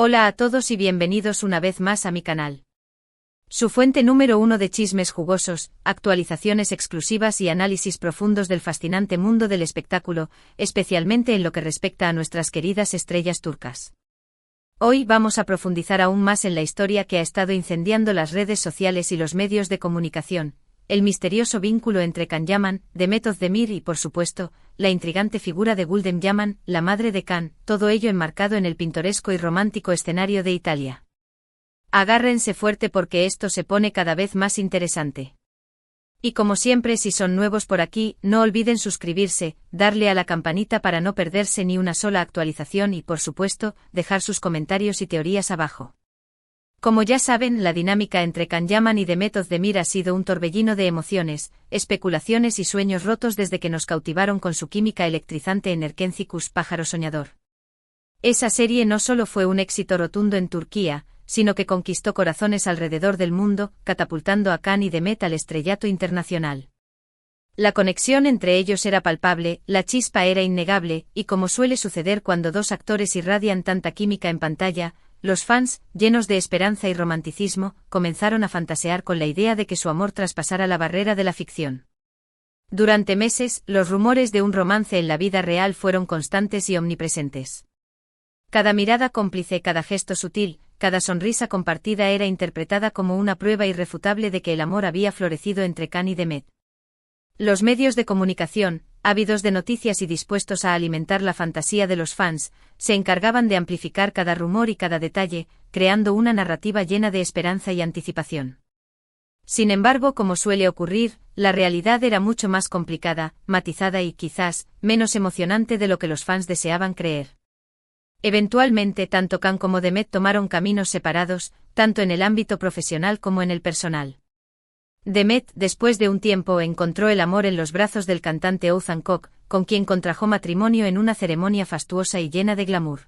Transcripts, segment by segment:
Hola a todos y bienvenidos una vez más a mi canal. Su fuente número uno de chismes jugosos, actualizaciones exclusivas y análisis profundos del fascinante mundo del espectáculo, especialmente en lo que respecta a nuestras queridas estrellas turcas. Hoy vamos a profundizar aún más en la historia que ha estado incendiando las redes sociales y los medios de comunicación, el misterioso vínculo entre Can Yaman, Demet Özdemir y, por supuesto, la intrigante figura de Gülden Yaman, la madre de Can, todo ello enmarcado en el pintoresco y romántico escenario de Italia. Agárrense fuerte porque esto se pone cada vez más interesante. Y como siempre, si son nuevos por aquí, no olviden suscribirse, darle a la campanita para no perderse ni una sola actualización y, por supuesto, dejar sus comentarios y teorías abajo. Como ya saben, la dinámica entre Can Yaman y Demet Özdemir ha sido un torbellino de emociones, especulaciones y sueños rotos desde que nos cautivaron con su química electrizante en Erkencikus, pájaro soñador. Esa serie no solo fue un éxito rotundo en Turquía, sino que conquistó corazones alrededor del mundo, catapultando a Can y Demet al estrellato internacional. La conexión entre ellos era palpable, la chispa era innegable, y como suele suceder cuando dos actores irradian tanta química en pantalla, los fans, llenos de esperanza y romanticismo, comenzaron a fantasear con la idea de que su amor traspasara la barrera de la ficción. Durante meses, los rumores de un romance en la vida real fueron constantes y omnipresentes. Cada mirada cómplice, cada gesto sutil, cada sonrisa compartida era interpretada como una prueba irrefutable de que el amor había florecido entre Can y Demet. Los medios de comunicación, ávidos de noticias y dispuestos a alimentar la fantasía de los fans, se encargaban de amplificar cada rumor y cada detalle, creando una narrativa llena de esperanza y anticipación. Sin embargo, como suele ocurrir, la realidad era mucho más complicada, matizada y, quizás, menos emocionante de lo que los fans deseaban creer. Eventualmente, tanto Can como Demet tomaron caminos separados, tanto en el ámbito profesional como en el personal. Demet, después de un tiempo, encontró el amor en los brazos del cantante Oğuzhan Koç, con quien contrajo matrimonio en una ceremonia fastuosa y llena de glamour.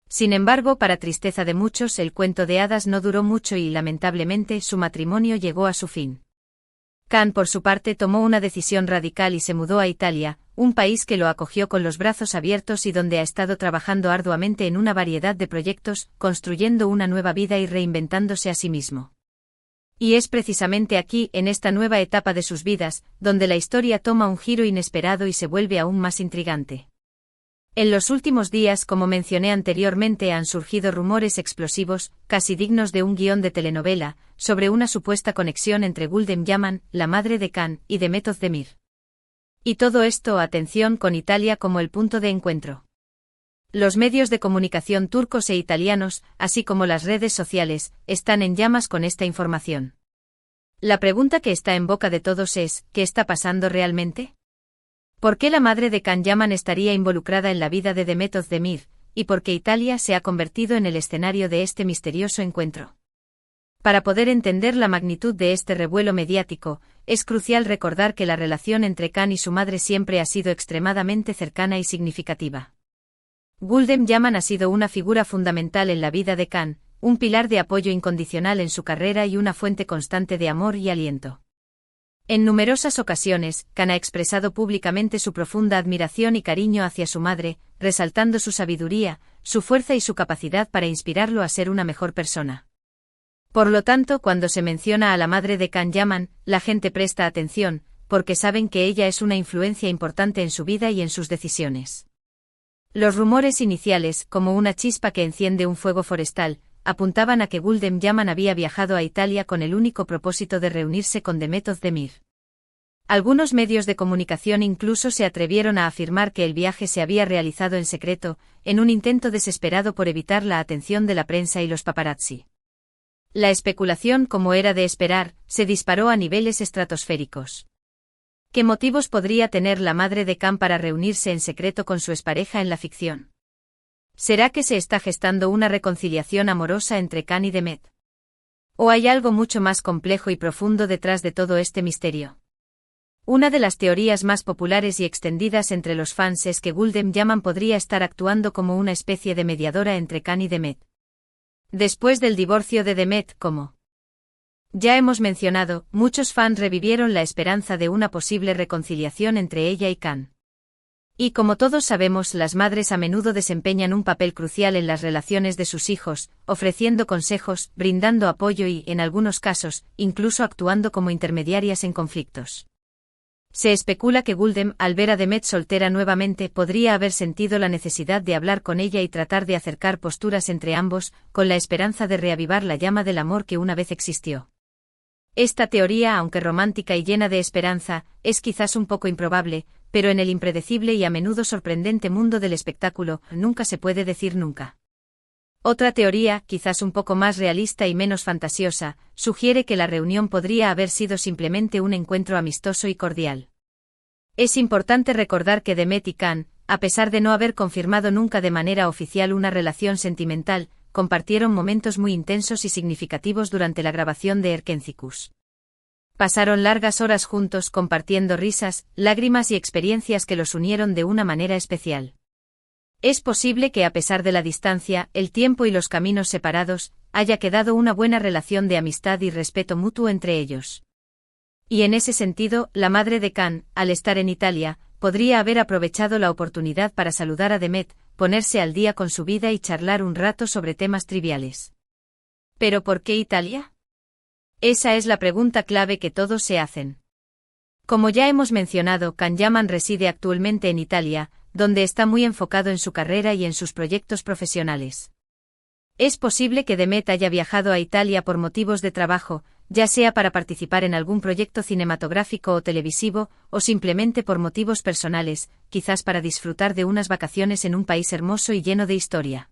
Sin embargo, para tristeza de muchos, el cuento de hadas no duró mucho y, lamentablemente, su matrimonio llegó a su fin. Can, por su parte, tomó una decisión radical y se mudó a Italia, un país que lo acogió con los brazos abiertos y donde ha estado trabajando arduamente en una variedad de proyectos, construyendo una nueva vida y reinventándose a sí mismo. Y es precisamente aquí, en esta nueva etapa de sus vidas, donde la historia toma un giro inesperado y se vuelve aún más intrigante. En los últimos días, como mencioné anteriormente, han surgido rumores explosivos, casi dignos de un guión de telenovela, sobre una supuesta conexión entre Gülden Yaman, la madre de Can, y Demet Özdemir. Y todo esto, atención, con Italia como el punto de encuentro. Los medios de comunicación turcos e italianos, así como las redes sociales, están en llamas con esta información. La pregunta que está en boca de todos es, ¿qué está pasando realmente? ¿Por qué la madre de Can Yaman estaría involucrada en la vida de Demet Özdemir, y por qué Italia se ha convertido en el escenario de este misterioso encuentro? Para poder entender la magnitud de este revuelo mediático, es crucial recordar que la relación entre Can y su madre siempre ha sido extremadamente cercana y significativa. Gülden Yaman ha sido una figura fundamental en la vida de Can, un pilar de apoyo incondicional en su carrera y una fuente constante de amor y aliento. En numerosas ocasiones, Can ha expresado públicamente su profunda admiración y cariño hacia su madre, resaltando su sabiduría, su fuerza y su capacidad para inspirarlo a ser una mejor persona. Por lo tanto, cuando se menciona a la madre de Can Yaman, la gente presta atención, porque saben que ella es una influencia importante en su vida y en sus decisiones. Los rumores iniciales, como una chispa que enciende un fuego forestal, apuntaban a que Gülden Yaman había viajado a Italia con el único propósito de reunirse con Demet Özdemir. Algunos medios de comunicación incluso se atrevieron a afirmar que el viaje se había realizado en secreto, en un intento desesperado por evitar la atención de la prensa y los paparazzi. La especulación, como era de esperar, se disparó a niveles estratosféricos. ¿Qué motivos podría tener la madre de Can para reunirse en secreto con su expareja en la ficción? ¿Será que se está gestando una reconciliación amorosa entre Can y Demet? ¿O hay algo mucho más complejo y profundo detrás de todo este misterio? Una de las teorías más populares y extendidas entre los fans es que Gülden Yaman podría estar actuando como una especie de mediadora entre Can y Demet. Después del divorcio de Demet, como ya hemos mencionado, muchos fans revivieron la esperanza de una posible reconciliación entre ella y Can. Y como todos sabemos, las madres a menudo desempeñan un papel crucial en las relaciones de sus hijos, ofreciendo consejos, brindando apoyo y, en algunos casos, incluso actuando como intermediarias en conflictos. Se especula que Guldem, al ver a Demet soltera nuevamente, podría haber sentido la necesidad de hablar con ella y tratar de acercar posturas entre ambos, con la esperanza de reavivar la llama del amor que una vez existió. Esta teoría, aunque romántica y llena de esperanza, es quizás un poco improbable, pero en el impredecible y a menudo sorprendente mundo del espectáculo, nunca se puede decir nunca. Otra teoría, quizás un poco más realista y menos fantasiosa, sugiere que la reunión podría haber sido simplemente un encuentro amistoso y cordial. Es importante recordar que Demet y Can, a pesar de no haber confirmado nunca de manera oficial una relación sentimental, compartieron momentos muy intensos y significativos durante la grabación de Erkencicus. Pasaron largas horas juntos compartiendo risas, lágrimas y experiencias que los unieron de una manera especial. Es posible que a pesar de la distancia, el tiempo y los caminos separados, haya quedado una buena relación de amistad y respeto mutuo entre ellos. Y en ese sentido, la madre de Can, al estar en Italia, podría haber aprovechado la oportunidad para saludar a Demet, ponerse al día con su vida y charlar un rato sobre temas triviales. ¿Pero por qué Italia? Esa es la pregunta clave que todos se hacen. Como ya hemos mencionado, Can Yaman reside actualmente en Italia, donde está muy enfocado en su carrera y en sus proyectos profesionales. Es posible que Demet haya viajado a Italia por motivos de trabajo, ya sea para participar en algún proyecto cinematográfico o televisivo, o simplemente por motivos personales, quizás para disfrutar de unas vacaciones en un país hermoso y lleno de historia.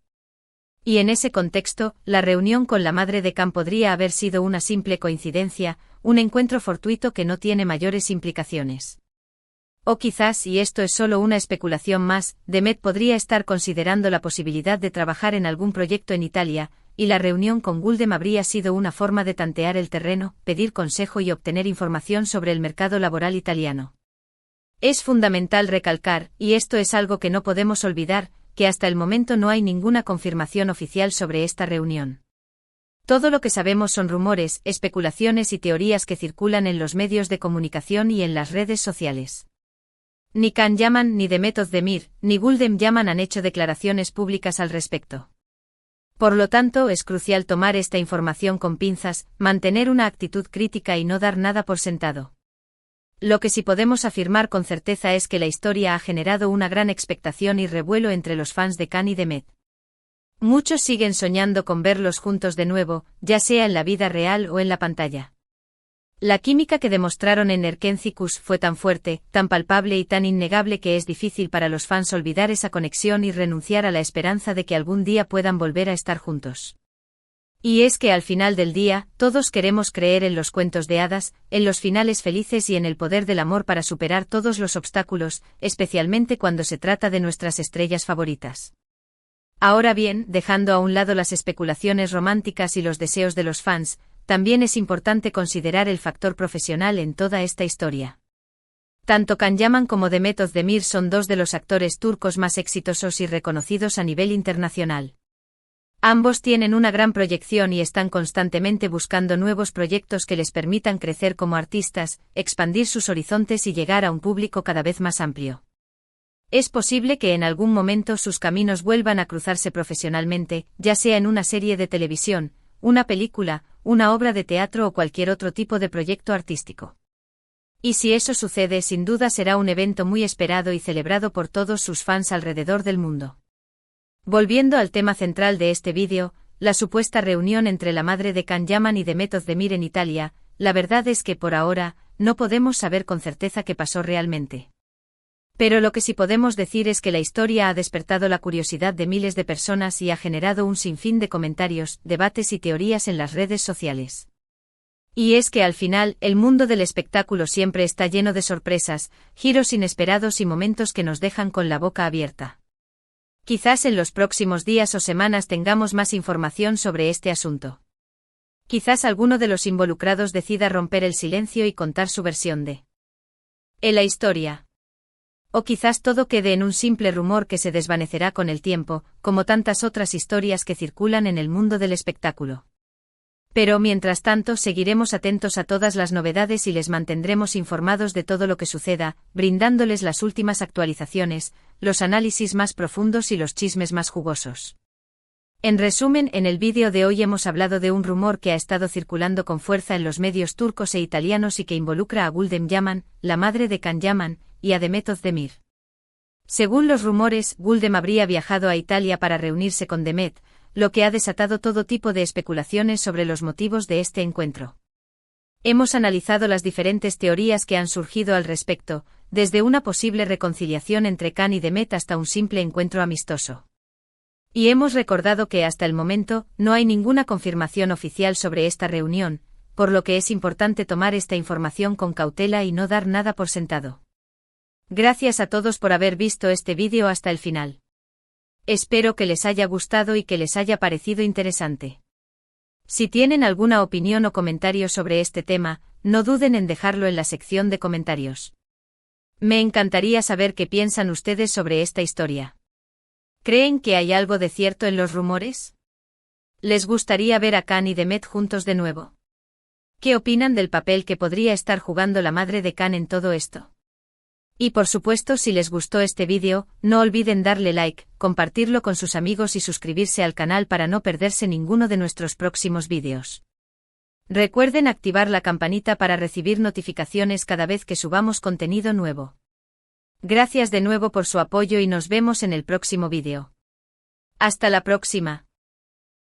Y en ese contexto, la reunión con la madre de Can podría haber sido una simple coincidencia, un encuentro fortuito que no tiene mayores implicaciones. O quizás, y esto es solo una especulación más, Demet podría estar considerando la posibilidad de trabajar en algún proyecto en Italia, y la reunión con Guldem habría sido una forma de tantear el terreno, pedir consejo y obtener información sobre el mercado laboral italiano. Es fundamental recalcar, y esto es algo que no podemos olvidar, que hasta el momento no hay ninguna confirmación oficial sobre esta reunión. Todo lo que sabemos son rumores, especulaciones y teorías que circulan en los medios de comunicación y en las redes sociales. Ni Can Yaman ni Demet Özdemir, ni Guldem Yaman han hecho declaraciones públicas al respecto. Por lo tanto, es crucial tomar esta información con pinzas, mantener una actitud crítica y no dar nada por sentado. Lo que sí podemos afirmar con certeza es que la historia ha generado una gran expectación y revuelo entre los fans de Can y Demet. Muchos siguen soñando con verlos juntos de nuevo, ya sea en la vida real o en la pantalla. La química que demostraron en Erkencicus fue tan fuerte, tan palpable y tan innegable que es difícil para los fans olvidar esa conexión y renunciar a la esperanza de que algún día puedan volver a estar juntos. Y es que al final del día, todos queremos creer en los cuentos de hadas, en los finales felices y en el poder del amor para superar todos los obstáculos, especialmente cuando se trata de nuestras estrellas favoritas. Ahora bien, dejando a un lado las especulaciones románticas y los deseos de los fans, también es importante considerar el factor profesional en toda esta historia. Tanto Can Yaman como Demet Özdemir son dos de los actores turcos más exitosos y reconocidos a nivel internacional. Ambos tienen una gran proyección y están constantemente buscando nuevos proyectos que les permitan crecer como artistas, expandir sus horizontes y llegar a un público cada vez más amplio. Es posible que en algún momento sus caminos vuelvan a cruzarse profesionalmente, ya sea en una serie de televisión, una película, una obra de teatro o cualquier otro tipo de proyecto artístico. Y si eso sucede, sin duda será un evento muy esperado y celebrado por todos sus fans alrededor del mundo. Volviendo al tema central de este vídeo, la supuesta reunión entre la madre de Can Yaman y Demet Özdemir en Italia, la verdad es que por ahora, no podemos saber con certeza qué pasó realmente. Pero lo que sí podemos decir es que la historia ha despertado la curiosidad de miles de personas y ha generado un sinfín de comentarios, debates y teorías en las redes sociales. Y es que al final, el mundo del espectáculo siempre está lleno de sorpresas, giros inesperados y momentos que nos dejan con la boca abierta. Quizás en los próximos días o semanas tengamos más información sobre este asunto. Quizás alguno de los involucrados decida romper el silencio y contar su versión de la historia. O quizás todo quede en un simple rumor que se desvanecerá con el tiempo, como tantas otras historias que circulan en el mundo del espectáculo. Pero mientras tanto seguiremos atentos a todas las novedades y les mantendremos informados de todo lo que suceda, brindándoles las últimas actualizaciones, los análisis más profundos y los chismes más jugosos. En resumen, en el vídeo de hoy hemos hablado de un rumor que ha estado circulando con fuerza en los medios turcos e italianos y que involucra a Gulden Yaman, la madre de Can Yaman, y a Demet Özdemir. Según los rumores, Gulden habría viajado a Italia para reunirse con Demet, lo que ha desatado todo tipo de especulaciones sobre los motivos de este encuentro. Hemos analizado las diferentes teorías que han surgido al respecto, desde una posible reconciliación entre Can y Demet hasta un simple encuentro amistoso. Y hemos recordado que hasta el momento no hay ninguna confirmación oficial sobre esta reunión, por lo que es importante tomar esta información con cautela y no dar nada por sentado. Gracias a todos por haber visto este vídeo hasta el final. Espero que les haya gustado y que les haya parecido interesante. Si tienen alguna opinión o comentario sobre este tema, no duden en dejarlo en la sección de comentarios. Me encantaría saber qué piensan ustedes sobre esta historia. ¿Creen que hay algo de cierto en los rumores? ¿Les gustaría ver a Can y Demet juntos de nuevo? ¿Qué opinan del papel que podría estar jugando la madre de Can en todo esto? Y por supuesto, si les gustó este vídeo, no olviden darle like, compartirlo con sus amigos y suscribirse al canal para no perderse ninguno de nuestros próximos vídeos. Recuerden activar la campanita para recibir notificaciones cada vez que subamos contenido nuevo. Gracias de nuevo por su apoyo y nos vemos en el próximo vídeo. Hasta la próxima.